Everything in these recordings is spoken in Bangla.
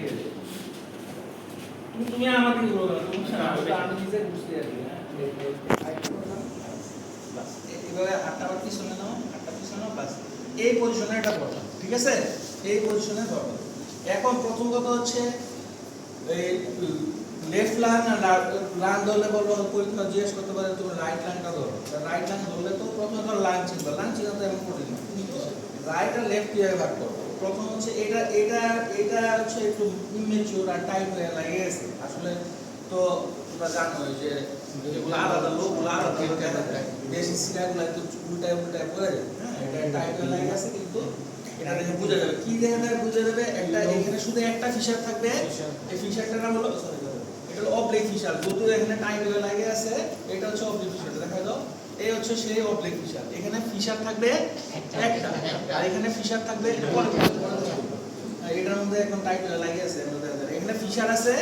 দিয়ে দেবে। তুমি আমাকে বলো না, তুমি আমি নিজে বুঝতে পারি না। বাস এইভাবে হাতটা আবার পিছনে নাও, হাতটা পিছনে নাও, বাস এই পজিশনে এটা ধরো, ঠিক আছে? এই পজিশনে ধরো। এখন প্রথম কথা হচ্ছে এই লেফট লাইন আর লাইন ধরলে বলবো পরীক্ষা জিজ্ঞেস করতে পারে তুমি রাইট লাইনটা ধরো। রাইট লাইন ধরলে তো প্রথমে ধরো লাইন চিনবা, লাইন চিনা তো এমন কঠিন না। রাইট আর লেফট কিভাবে ভাগ করবো? প্রথম হচ্ছে এটা এটা এটা হচ্ছে একটু ইমেচিউর আর টাইট হয়ে লাগে গেছে আসলে। তো তোমরা জানো যে যেগুলো আলাদা লোকগুলো আলাদা বেশি সিরাগুলো একটু উল্টায় উল্টায় পড়ে যায়। হ্যাঁ, এটা টাইট হয়ে লাগে গেছে, কিন্তু এটা দেখে বোঝা যাবে কি দেখে বোঝা যাবে। একটা এখানে শুধু একটা ফিশার থাকবে, এই ফিশারটার নাম হলো এটা হলো অবলিক ফিশার। দুটো এখানে টাইট হয়ে লাগে আছে, এটা হচ্ছে অবলিক ফিশার। দেখা দাও, এই হচ্ছে সেই অবলিক ফিশার। এখানে ফিশার থাকবে একটা, আর এখানে ফিশার থাকবে এটার মধ্যে একদম টাইট হয়ে লাগে আছে। এখানে ফিশার আছে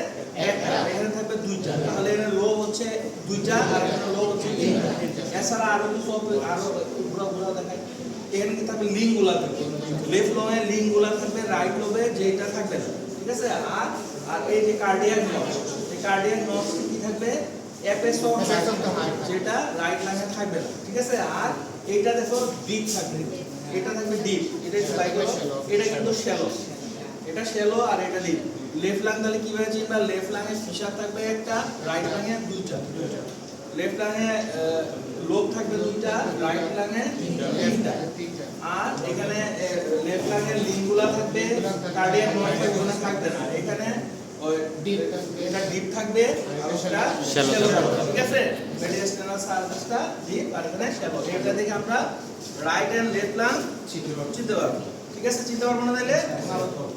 একটা, এখানে থাকবে দুইটা। তাহলে এখানে লো হচ্ছে দুইটা আর এখানে লো হচ্ছে তিনটা। এছাড়া আরো কিছু আরো ঘোরা ঘোরা দেখায়। এখানে কি থাকবে লিঙ্কগুলা থাকবে, লেফট লোবে লিঙ্কগুলা থাকবে, রাইট লোবে যেটা থাকবে না, ঠিক আছে? আর আর এই যে কার্ডিয়াক নর্ভ, এই কার্ডিয়াক নর্ভ কি থাকবে? এপেস অফ যেটা রাইট লাইনে থাকবে না, ঠিক আছে? আর এইটা দেখো ডিপ থাকবে, এটা থাকবে ডিপ, এটা একটু লাইক এটা কিন্তু শ্যালো, এটা শ্যালো আর এটা ডিপ। লেফট লাইন তাহলে কিভাবে চিনবা? লেফট লাইনে ফিশার থাকবে একটা, রাইট লাইনে দুইটা। লেফট লাইনে লোব থাকবে দুইটা, রাইট লাইনে তিনটা। আর এখানে লেফট লাইনে লিঙ্গুলা থাকবে, কার্ডিয়াক নর্ভ এখানে থাকবে না। এখানে ওই ডিপ, এটা ডিপ থাকবে আর এটা শ্যালো থাকবে, ঠিক আছে? মেডিয়াস্টাইনাল সারফেসটা ডিপ আর এখানে শ্যালো। এটা দেখে আমরা রাইট এন্ড লেফট লাইন চিনতে পারবো, ঠিক আছে? চিনতে পারবো না তাহলে ভালো করো।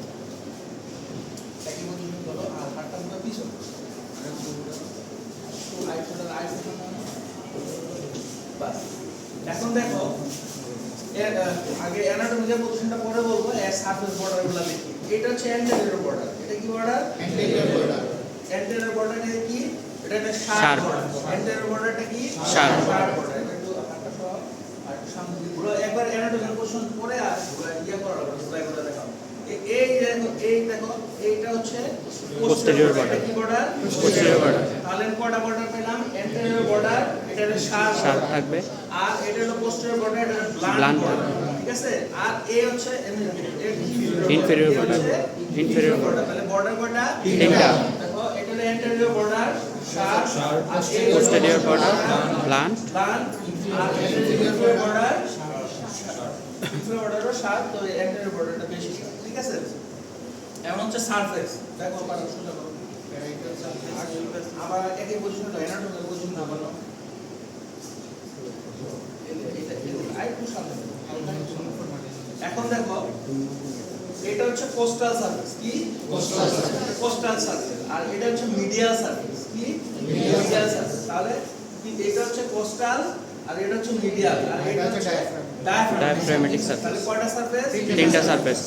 একই পজিশন ধরো আর হাতটা পুরো পিছনে, বাস। এখন দেখো এর আগে অ্যানাটমিক্যাল পজিশনটা পরে বলবো, এর সারফেস বর্ডারগুলো দেখি। এটা হচ্ছে অ্যান্টেরিয়র বর্ডার। এটা কি বর্ডার? Anterior border. অ্যান্টেরিয়র বর্ডারটা কি? এটা একটা শার্প বর্ডার। অ্যান্টেরিয়র বর্ডারটা কি? Sharp border. এটা একটু হাতটা সহ আর সামনে পুরো একবার অ্যানাটমিক্যাল পজিশন পরে আর ইয়া করা হবে, স্লাইড করে দেখাও। এই দেখো এইটা হচ্ছে পোস্টেরিয়র বর্ডার। কি বর্ডার? Posterior border. তাহলে কয়টা বর্ডার পেলাম? অ্যান্টেরিয়র বর্ডার, এটা হলো শার্প থাকবে, আর এটা হলো পোস্টেরিয়র বর্ডার, এটা হলো ব্লান্ট বর্ডার, ঠিক আছে? আর এই হচ্ছে ইনফেরিয়র বর্ডার। ইনফেরিয়র বর্ডার তাহলে বর্ডার কয়টা? তিনটা। দেখো এটা হলো অ্যান্টেরিয়র বর্ডার, শার্প, আর পোস্টেরিয়র বর্ডার, ব্লান্ট, আর ইনফেরিয়র বর্ডার বর্ডারও শার্প। তো অ্যান্টেরিয়র বর্ডারটা বেশি শার্প, ঠিক আছে? এমন হচ্ছে সারফেস। দেখো পারো সোজা করো, আবার একই পজিশনে দাও, অ্যানাটমিক্যাল পজিশন না বলো। এখন দেখো এটা হচ্ছে কোস্টাল সারফেস। কি? Costal surface. Costal surface. আর এটা হচ্ছে মিডিয়াল সারফেস। কি? Medial surface. তাহলে এটা হচ্ছে কোস্টাল আর এটা হচ্ছে মিডিয়াল, আর এটা হচ্ছে ডায়াফ্রাগমেটিক সারফেস। তাহলে কয়টা সারফেস? তিনটা সারফেস।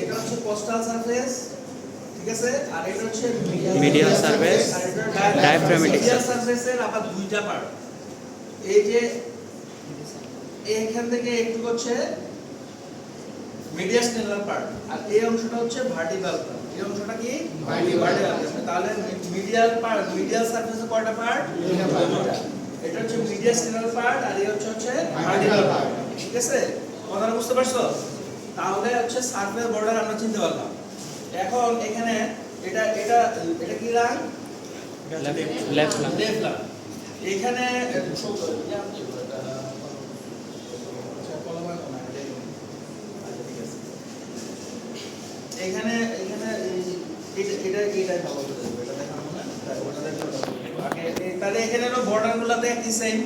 এটা হচ্ছে কোস্টাল সারফেস, ঠিক আছে? আর এটা হচ্ছে মিডিয়াল সারফেস, ডায়াফ্রাগমেটিক সারফেসের আবার দুইটা পার্ট। এই যে এইখান থেকে একটু হচ্ছে মিডিয়াস্টাইনাল পার্ট, আর এই অংশটা হচ্ছে ভার্টিব্রাল পার্ট। এই অংশটা কি? ভার্টিব্রাল। তাহলে মিডিয়াল পার্ট, মিডিয়াল সারফেসে কয়টা পার্ট? দুইটা পার্ট। এটা হচ্ছে মিডিয়াস্টাইনাল পার্ট আর এই হচ্ছে ভার্টিব্রাল পার্ট, ঠিক আছে? কথাটা বুঝতে পারছো? তাহলে হচ্ছে সারফেস বর্ডার আমরা চিনতে পারলাম। এখন এখানে এটা এটা এটা কি line? Left line. Left line. এখানে এখানে এখানে এটা এইটাই ভালো করে দেব, এটা দেখাবো না, ওটা দেখাবো আগে। তাহলে এখানে হলো বর্ডারগুলোতে একই সেম,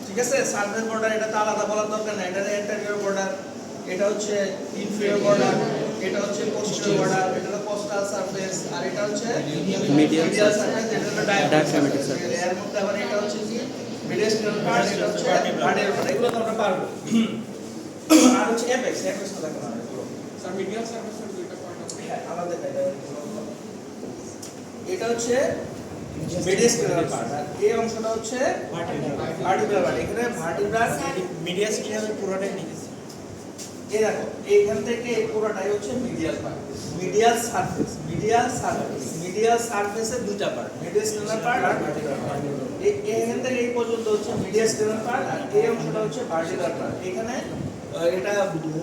ঠিক আছে? সারফেস বর্ডার এটা তো আলাদা বলার দরকার নাই। এটা অ্যান্টেরিয়র বর্ডার, এটা হচ্ছে ইনফেরিয়র বর্ডার, এটা হচ্ছে পোস্টেরিয়র বর্ডার, এটা হলো কোস্টাল সারফেস, আর এটা হচ্ছে মিডিয়াল সারফেস, এটা হলো ডায়াফ্রাগমেটিক সারফেস। এর মধ্যে আবার এটা হচ্ছে কি? মিডিয়াস্টাইনাল পার্ট, এটা হচ্ছে ভার্টিব্রাল পার্ট। এগুলো তো আমরা পারবো। আর হচ্ছে এপেক্স, এপেক্স দেখো না এগুলো স্যার। মিডিয়াল সারফেসের দুইটা পয়েন্ট আছে, হ্যাঁ আলাদা দেখাই দাও। এটা হচ্ছে মিডিয়াস্টাইনাল পার্ট, আর এই অংশটা হচ্ছে ভার্টিব্রাল পার্ট। এখানে ভার্টিব্রাল মিডিয়াস্টাইনাল পুরোটাই লিখেছি। এই দেখো এইখান থেকে এই পুরোটাই হচ্ছে medial part, medial surface, medial সারফেসের দুইটা পার্ট, মিডিয়াস্টেনাল পার্ট আর ভার্টিব্রাল পার্ট। এইখান থেকে এই পর্যন্ত হচ্ছে মিডিয়াস্টেনাল পার্ট আর এই অংশটা হচ্ছে ভার্টিব্রাল পার্ট। এখানে এটা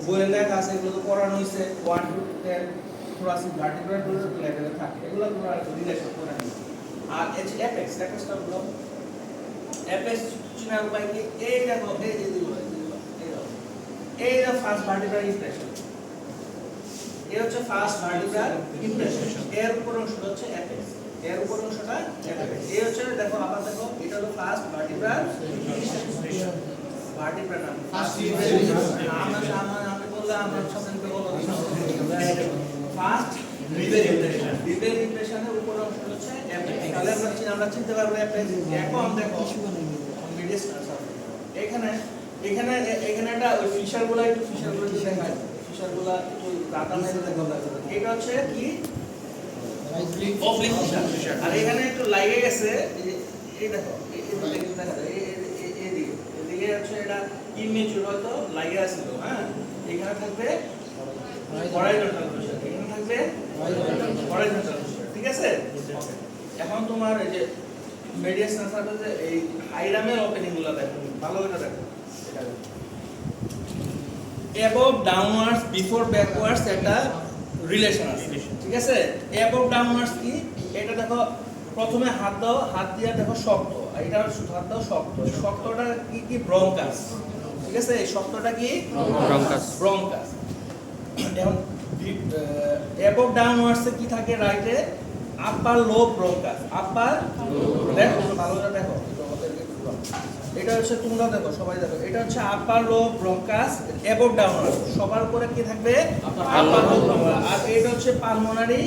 বইয়ে লেখা আছে, এগুলো তো পড়ানো হয়েছে 1 to 10 thoracic vertebral লেভেলে থাকে, এগুলো তোমরা রিলেশন করে নিও। আর এই যে অ্যাপেক্সটা হলো অ্যাপেক্স চিনার উপায় কি? এই দেখো এই যে ফার্স্ট ভার্টিব্রাল ইমপ্রেশন, এই হচ্ছে ফার্স্ট ভার্টিব্রাল ইমপ্রেশন, এর উপর অংশটা হচ্ছে অ্যাপেক্স, এর উপর অংশটা অ্যাপেক্স। এই হচ্ছে দেখো আবার দেখো এটা হলো ফার্স্ট ভার্টিব্রাল ইমপ্রেশন, ভার্টিব্রাল না ফার্স্ট আমরা বললাম আমরা সবসময় বলবো ফার্স্ট রিবেল ইমপ্রেশনের উপর অংশটা হচ্ছে অ্যাপেক্স। তাহলে আমরা চিনতে পারবো অ্যাপেক্স। এখন দেখো মিডিয়াস্টেনাল সারফেস, এখানে একটা ওই ফিশারগুলো দেখায়, ফিশারগুলো একটু দাদা মেরে দেখো। এটা হচ্ছে কি অবলিক ফিশার, আর এখানে একটু লাগে গেছে, এই দেখো এদিকে হচ্ছে এটা ইমেচুর হয়তো লাগে আছিল। হ্যাঁ, এখানে থাকবে হরাইজন্টাল ফিশার, এখানে থাকবে হরাইজন্টাল ফিশার, ঠিক আছে? এখন তোমার এই যে মিডিয়াস্টেনাল সারফেসে এই হাইরামের ওপেনিংগুলো দেখো, ভালো করে দেখো। above downwards before backwards একটা রিলেশন আছে, ঠিক আছে? above downwards কি? এটা দেখো প্রথমে হাত দাও, হাত দিয়ে দেখো শক্ত, আর এটা হাত দাও শক্ত, শক্তটা কি ব্রঙ্কাস, ঠিক আছে? এই শক্তটা কি ব্রঙ্কাস। এখন above downwards এ কি থাকে রাইটে? আপার লো ব্রঙ্কাস, আপার দেখো ভালো করে দেখো, এটা হচ্ছে তোমরা দেখো সবাই দেখো, এটা হচ্ছে আপার লো ব্রঙ্কাস অ্যাবভ ডাউনওয়ার্ড, সবার উপরে কি থাকবে? আপার লো ব্রঙ্কাস। আর এটা হচ্ছে পালমোনারি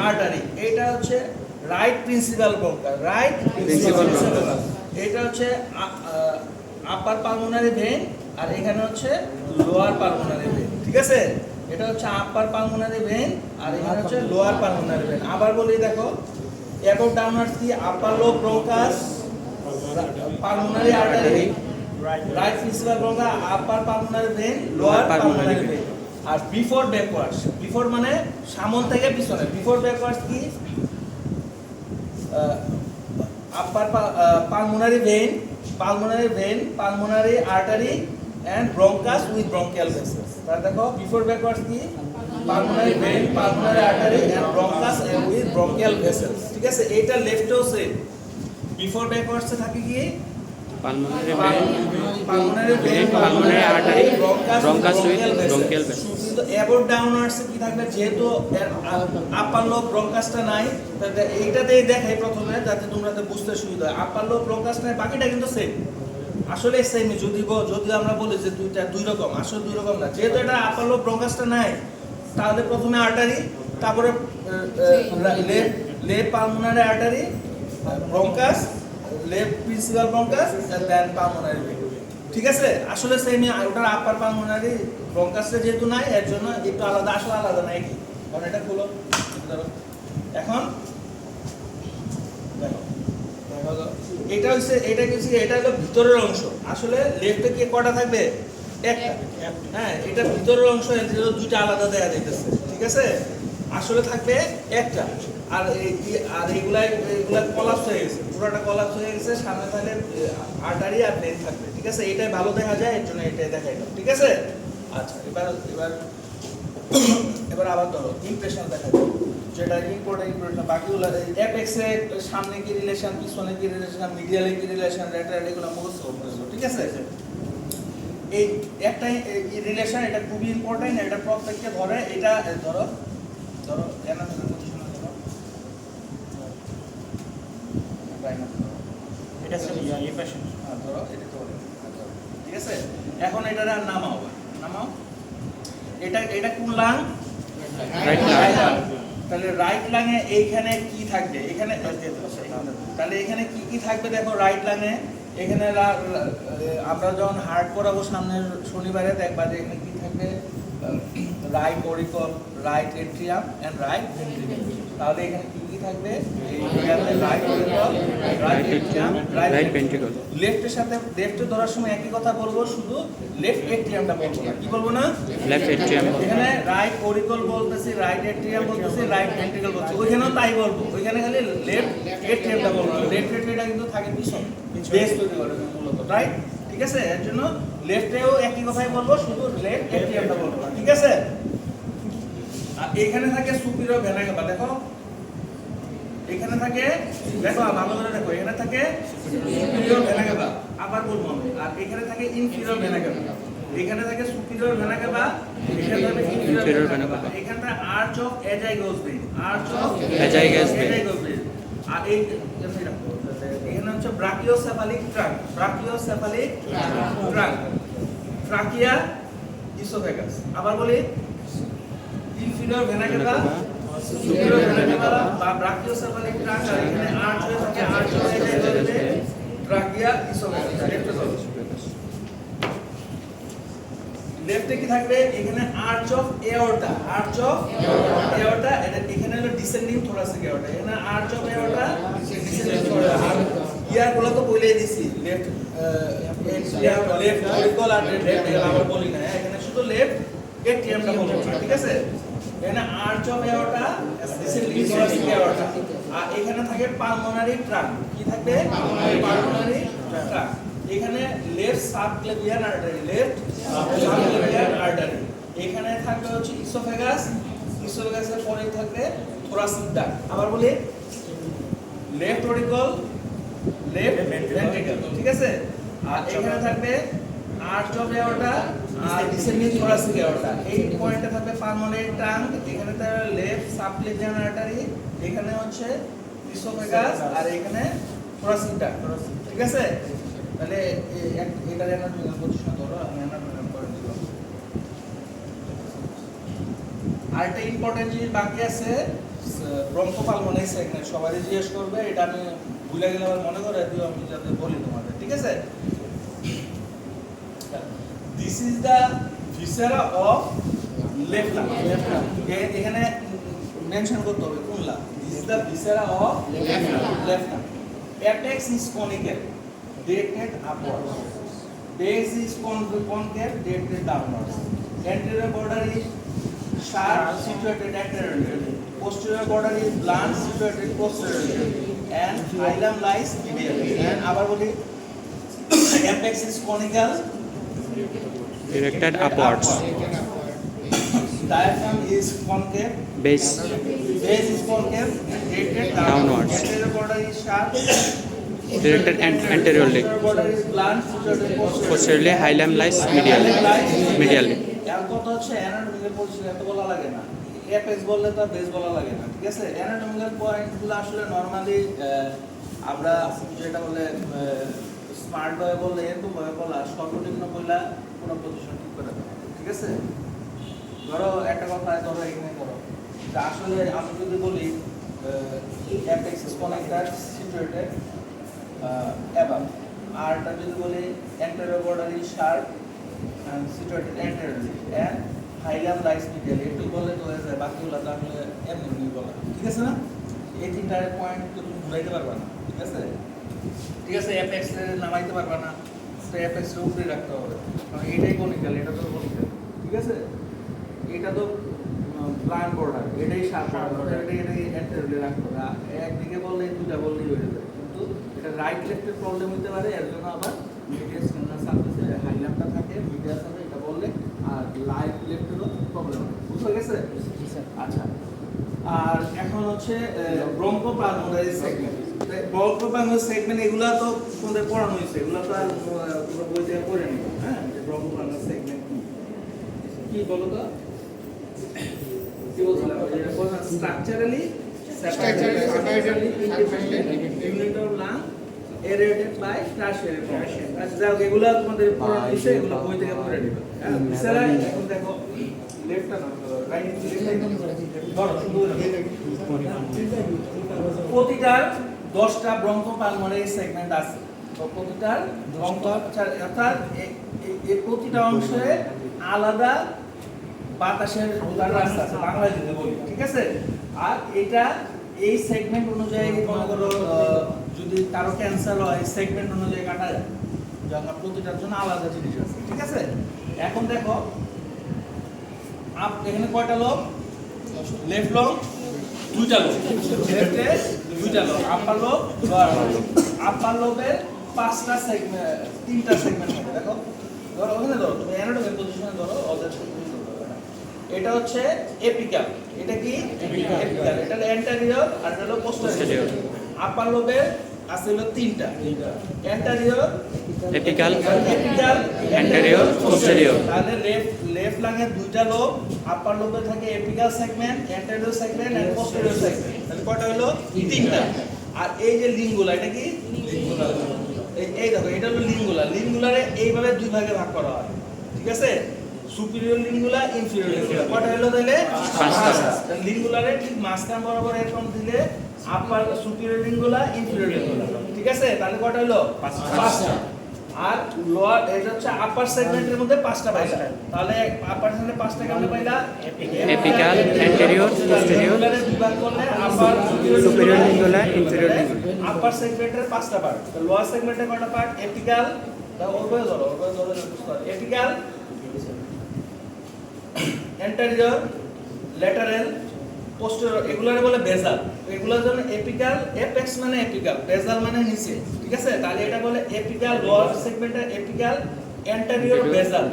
আর্টারি, এটা হচ্ছে রাইট প্রিন্সিপাল ব্রঙ্কাস, এটা হচ্ছে আপার পালমোনারি ভেন, আর এখানে হচ্ছে লোয়ার পালমোনারি ভেন, ঠিক আছে? এটা হচ্ছে আপার পালমোনারি ভেন আর এখানে হচ্ছে লোয়ার পালমোনারি ভেন। আবার বলি দেখো, অ্যাবভ ডাউনওয়ার্ড কি? আপার লো bronchus, pulmonary artery, right principal bronchi, upper pulmonary vein, lower pulmonary vein। আর বিফোর ব্যাকওয়ার্ডস, বিফোর মানে সামনে থেকে পিছনে, বিফোর ব্যাকওয়ার্ডস কি? আপার pulmonary vein, pulmonary artery and bronchus with bronchial vessels। তাহলে দেখো বিফোর ব্যাকওয়ার্ডস কি? pulmonary vein, pulmonary artery and bronchus with bronchial vessels, ঠিক আছে? এটা লেফটেও সেম, বিফোর ব্যাকওয়ার্ডস এ থাকে কি? Pulmonary vein, pulmonary artery, bronchus with bronchial vessels. কিন্তু অ্যাবভ ডাউনওয়ার্ডস এ কি থাকবে? যেহেতু আপার লো ব্রঙ্কাসটা নাই, তাহলে এইটাতেই দেখাই প্রথমে যাতে তোমরা বুঝতে সুবিধা হয়। আপার লো ব্রঙ্কাস নাই, বাকিটা কিন্তু সেম, আসলে সেম। যদি আমরা বলি যে দুই রকম, আসলে দুই রকম না। যেহেতু এটা আপার লো ব্রঙ্কাসটা নাই, তাহলে প্রথমে আর্টারি, তারপরে left pulmonary artery, bronchus, left principal bronchus and then pulmonary vein, ঠিক আছে? আসলে সেমই, ওটার আপার পালমোনারি ব্রঙ্কাসটা যেহেতু নাই এর জন্য একটু আলাদা, আসলে আলাদা না একই। কারণ এটা খুলো, এখন দেখো এটা হলো ভিতরের অংশ। আসলে লেফটে কি কটা থাকবে? একটা। হ্যাঁ, এটা ভিতরের অংশ, দুইটা আলাদা দেখা যাইতেছে, ঠিক আছে? আসলে থাকবে একটা। আর এইগুলা কলাপস হয়ে গেছে, পুরোটা কলাপস হয়ে গেছে। সামনে থাকলে আর্টারি আর ভেন থাকবে, ঠিক আছে? এটাই ভালো দেখা যায়, এর জন্য এটাই দেখাইলাম, ঠিক আছে? আচ্ছা, এবার আবার ধরো ইমপ্রেশন দেখা যায়, যেটা ইম্পর্টেন্ট বাকিগুলো অ্যাপেক্স এর সামনে কি রিলেশন, পিছনে কি রিলেশন, মিডিয়ালে কি রিলেশন, ল্যাটারালি এগুলো মুখস্থ করতে হবে, ঠিক আছে? এই একটা রিলেশন, এটা খুবই ইম্পর্টেন্ট, এটা প্রত্যেককে ধরে। এটা ধরো অ্যানাটমিক্যাল পজিশন ধরো, এটা হচ্ছে ইমপ্রেশন, ধরো এটা তো ঠিক আছে? এখন এটা নামাও, এটা কোন লাং? Right lung. তাহলে রাইট লাঙে এইখানে কি থাকবে? এখানে তাহলে এখানে কি থাকবে? দেখো রাইট লাঙে এখানে আমরা যখন হার্ট করাবো সামনের শনিবারে দেখবা যে এখানে কি থাকবে? Right auricle, right atrium and right ventricle. তাহলে এখানে কি থাকবে right auricle, right atrium, right ventricle. লেফটের সাথে লেফটে ধরার সময় একই কথা বলবো, শুধু লেফট এট্রিয়ামটা বলবো না। কি বলবো না? Left atrium. এখানে রাইট অরিকল বলতেছি, রাইট এট্রিয়াম বলতেছি, রাইট ভেন্ট্রিকল বলছি, ওইখানেও তাই বলবো। ওইখানে খালি লেফট এট্রিয়ামটা বলবো। লেফট এট্রিয়ামটা কিন্তু থাকে পিছন, বেস তৈরি করে মূলত, রাইট? ঠিক আছে, এর জন্য লেফটেও একই কথাই বলবো, শুধু লেফট এট্রিয়ামটা বলবো না। ঠিক আছে? আর এখানে থাকে সুপিরিয়র ভেনা ক্যাভা। দেখো এখানে থাকে, দেখো ভালো করে দেখো, এখানে থাকে সুপিরিয়র ভেনা ক্যাভা। আবার বলবো আমি, আর এখানে থাকে ইনফিরিয়র ভেনা ক্যাভা। এখানে থাকে সুপিরিয়র ভেনা ক্যাভা, এখানে থাকে ইনফিরিয়র ভেনা ক্যাভা। এখানটা arch of azygos vein, arch of azygos vein. আর এই এখানে হচ্ছে brachiocephalic trunk, brachiocephalic trunk, trachea, oesophagus. আবার বলি, inferior vena cava, superior vena cava বা ব্রাকিওসেফালিক ট্রাঙ্ক। আর এখানে আর্চ হয়ে থাকে, arch of azygos vein, trachea, oesophagus. লেফটে কি থাকবে? এখানে arch of aorta, arch of aorta. এখানে হলো ডিসেন্ডিং থোরাসিক এওরটা, এখানে arch of aorta, descending thoracic. আর ইয়ারগুলো তো বলেই দিছি, লেফট লেফট অরিকল আর লেফট আবার বলি না, এখানে শুধু লেফট এট্রিয়ামটা বলবো। ঠিক আছে? এখানে arch of aorta, descending thoracic aorta. আর এখানে থাকে পালমোনারি ট্রাঙ্ক। কি থাকবে? Pulmonary trunk. এখানে left subclavian artery, left subclavian artery. এখানে থাকবে হচ্ছে ইসোফেগাস, ইসোফেগাসের পরে থাকবে থোরাসিক ডাক্ট। আবার বলি, লেফট অরিকল, লেফট ভেন্ট্রিকল। ঠিক আছে? আর এখানে থাকবে আর্চ অফ এওরটা আর ডিসেন্ডিং থোরাসিক এওরটা। এই পয়েন্টে থাকবে পালমোনারি ট্রাঙ্ক, এখানে থাকবে লেফট সাবক্লেভিয়ান আর্টারি, এখানে হচ্ছে ইসোফেগাস, আর এখানে থোরাসিক ডাক্ট। ঠিক আছে? তাহলে এটা অ্যানাটমিক্যাল পজিশন ধরো, আমি অ্যানাটমিক্যাল করে দিলাম। আর একটা ইম্পর্টেন্ট জিনিস বাকি আছে, ব্রঙ্কোপালমোনারি সেগমেন্ট। সবাই জিজ্ঞেস করবে, এটা আমি ভুলে গেলে আবার মনে করে দিও, আমি যাতে বলি তোমাদের। ঠিক আছে? This is the viscera of left lung. এখানে মেনশন করতে হবে কোন lung. This is the viscera of left lung. Apex is conical, directed upwards. Base is concave, directed downwards. Anterior border is sharp, situated anteriorly. Posterior border is blunt, situated posteriorly. And hilum lies medially. And abar boli, apex is conical, Directed upwards. Diaphragm is concave. Base is concave, directed downwards. Anterior border is sharp, directed anteriorly. posterior border is blunt, situated posteriorly. Posteriorly, hilum lies medially. আর কথা হচ্ছে অ্যানাটমিক্যাল পজিশন এত বলা লাগে না, এপেক্স বললে তো বেস বলা লাগে না। ঠিক আছে? অ্যানাটমিক্যাল পয়েন্টগুলো আসলে নরমালি আমরা যেটা বলে স্মার্ট ভাবে বললে, এরকম ভাবে বলা, সর্বনিম্ন বললা কোনো পজিশন ঠিক করে দেবে। ঠিক আছে? ধরো একটা কথা, ধরো এখানে ধরো যে আসলে আমি যদি বলি apex is connected, situated above, আরটা যদি বলি anterior border is sharp and situated anteriorly and hilum lies medially, একটু বললে তো হয়ে যায়, বাকিগুলো তো আসলে এমনি বলা। ঠিক আছে না? এই তিনটা পয়েন্ট তো তুমি ঘুরাইতে পারবা না। ঠিক আছে? ঠিক আছে? অ্যাপেক্স নামাইতে পারবা না, তো অ্যাপেক্স উপরে রাখতে হবে, কারণ এটাই কনিক্যাল, এটা তো কনিক্যাল। ঠিক আছে? এটা তো প্লান বর্ডার, এটাই শার্প বর্ডার, এটাই অ্যান্টেরিয়রলি রাখতে হবে। একদিকে বললে দুটা বললেই হয়ে যাবে, কিন্তু এটা রাইট লেফটের প্রবলেম হতে পারে, এর জন্য আবার মিডিয়াল স্ক্যানার সার্ফেসে হাইলামটা থাকে, মিডিয়াল সার্ফেসে এটা বললে, আর লাইট লেফটেরও প্রবলেম হবে। বুঝতে গেছে? আচ্ছা, আর এখন হচ্ছে ব্রঙ্কোপালমোনারি সেগমেন্ট। ব্রঙ্কোপালমোনারি সেগমেন্ট এগুলা তো তোমাদের পড়ানো হয়েছে, এগুলা তো আর তোমরা বই থেকে পড়ে নিও। হ্যাঁ, ব্রঙ্কোপালমোনারি সেগমেন্ট কি বলো তো? কি বলছিলাম? Structurally unit of lung aerated by tertiary function. আচ্ছা, যাও এগুলা তোমাদের পড়ানো হয়েছে, এগুলো বই থেকে পড়ে নিবে। হ্যাঁ, বিছারা এখন দেখো লেফটটা না রাইট, ধরো শুরু প্রতিটার 10টা ব্রঙ্কোপালমোনারি সেগমেন্ট আছে। তো প্রতিটার অর্থাৎ এই প্রতিটা অংশে আলাদা বাতাসের রাস্তা আছে, বাংলায় যদি বলি। ঠিক আছে? আর এটা এই সেগমেন্ট অনুযায়ী মনে করো যদি কারো ক্যান্সার হয় সেগমেন্ট অনুযায়ী কাটা যায়, যেমন প্রতিটার জন্য আলাদা জিনিস আছে, ঠিক আছে? এখন দেখো এখানে কয়টা লোক? লেফট লোক দুইটা লোক, লেফটে দুইটা লোক, আপার লোক লোয়ার লোক। আপার লোবের পাঁচটা সেগমেন্ট, তিনটা সেগমেন্ট হবে। দেখো ধরো ওখানে ধরো, তুমি অ্যানাটমিক পজিশনে ধরো, ওদের এটা হচ্ছে এপিক্যাল। এটা কি এপিক্যাল? এটা হলো অ্যান্টেরিয়র আর এটা হলো পোস্টেরিয়র। আপার লোবের আছে হলো তিনটা, anterior, apical, apical, anterior, posterior. তাহলে লেফট লাঙের দুইটা লোব, আপার লোবে থাকে apical segment, anterior segment and posterior segment. তাহলে কয়টা হলো? তিনটা। আর এই যে লিঙ্গুলা, এটা কি লিঙ্গুলা? এই দেখো এটা হলো লিঙ্গুলা। লিঙ্গুলারে এইভাবে দুই ভাগে ভাগ করা হয়, ঠিক আছে? Superior lingula, inferior lingula. কয়টা হলো তাহলে? পাঁচটা। লিঙ্গুলারে ঠিক মাঝখান বরাবর এরকম দিলে আপার সুপিরিয়র লিঙ্গুলা, ইনফিরিয়র লিঙ্গুলা, ঠিক আছে? তাহলে কয়টা হলো? পাঁচটা। আর লোয়ার এটা হচ্ছে আপার সেগমেন্টের মধ্যে পাঁচটা পাইলা। তাহলে আপার সেগমেন্টে পাঁচটা কেমনে পাইলা? এপিক্যাল, অ্যান্টেরিয়র, পোস্টেরিয়র, লিঙ্গুলারে দুইবার করলে আপার সুপিরিয়র লিঙ্গুলা, ইনফিরিয়র লিঙ্গুলা। আপার সেগমেন্টের পাঁচটা পার্ট। তো লোয়ার সেগমেন্টে কয়টা পার্ট? এপিক্যাল, দাও ওরবে ধরো এপিক্যাল, অ্যান্টেরিয়র, ল্যাটারাল, পোস্টেরিয়র। এগুলোরে বলে বেজাল। এগুলোর জন্য এপিক্যাল, এপেক্স মানে এপিক্যাল, বেজাল মানে নিচে, ঠিক আছে? তাহলে এটা বলে এপিক্যাল, লোয়ার সেগমেন্টের apical, anterior basal,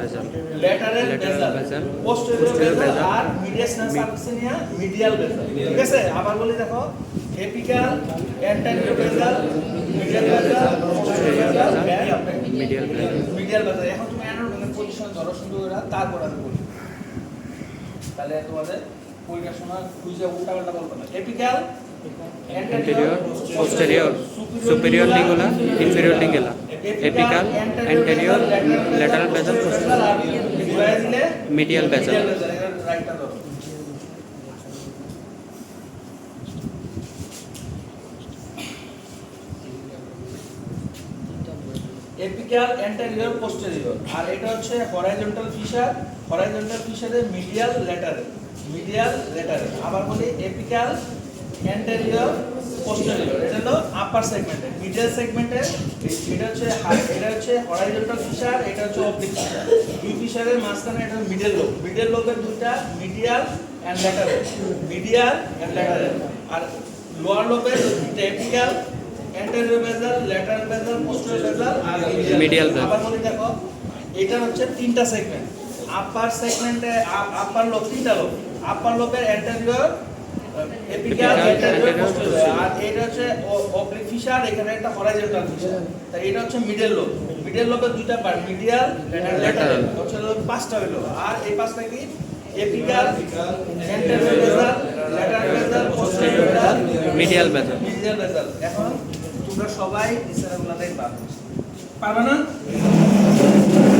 lateral basal, posterior basal আর মিডিয়াল সাবক্লিনিয়া মিডিয়াল বেজাল, ঠিক আছে? আবার বলি দেখো, এপিক্যাল, অ্যান্টেরিয়র বেজাল, মিডিয়াল বেজাল, পোস্টেরিয়র বেজাল, মিডিয়াল বেজাল। মিডিয়াল বেজাল। এখন তুমি অ্যানাটমিক পজিশন ধরো সুন্দর করে, তারপর আমি বলি। তাহলে তোমাদের পরীক্ষার সময় খুঁজে উল্টাপাল্টা বলবো না। Apical, Anterior, posterior, superior lingula, inferior lingula, apical, anterior, lateral basal, medial basal. Apical, anterior, posterior. আর এটা হচ্ছে হরাইজন্টাল ফিশার, হরাইজন্টাল ফিশারের মিডিয়াল, ল্যাটারাল, মিডিয়াল, ল্যাটারাল। আবার বলি এপিক্যাল, অ্যান্টেরিয়র, পোস্টেরিয়র। এটা হলো আপার সেগমেন্টে। মিডিয়াল সেগমেন্টে এটা হচ্ছে হরাইজন্টাল ফিশার, এটা হচ্ছে অবলিক ফিশার। দুই ফিশারের মাঝখানে এটা মিডল লোব। মিডল লোবের দুইটা, medial and lateral, medial and lateral. আর লোয়ার লোবের দুইটা, apical, anterior basal, lateral basal, posterior basal আর মিডিয়াল বেজাল। আবার বলি দেখো, এটা হচ্ছে তিনটা সেগমেন্ট। আপার সেগমেন্টে আপার লোব তিনটা লোব। আপার লোবের অ্যান্টেরিয়র, এপিক্যাল, অ্যান্টেরিয়র, পোস্টেরিয়র। আর এটা হচ্ছে অবলিক ফিশার, এখানে একটা হরাইজন্টাল ফিশার। তাই এটা হচ্ছে মিডল লোব। মিডল লোবের দুইটা পার্ট, মিডিয়াল, ল্যাটারাল, হচ্ছে পাঁচটা হলো। আর এই পাঁচটা কি? Apical, anterior basal, lateral basal, posterior বেজাল, মিডিয়াল বেজাল। মিডিয়াল বেজাল। এখন তোমরা সবাই ইসরাগুলো দেখবা, পারবে না?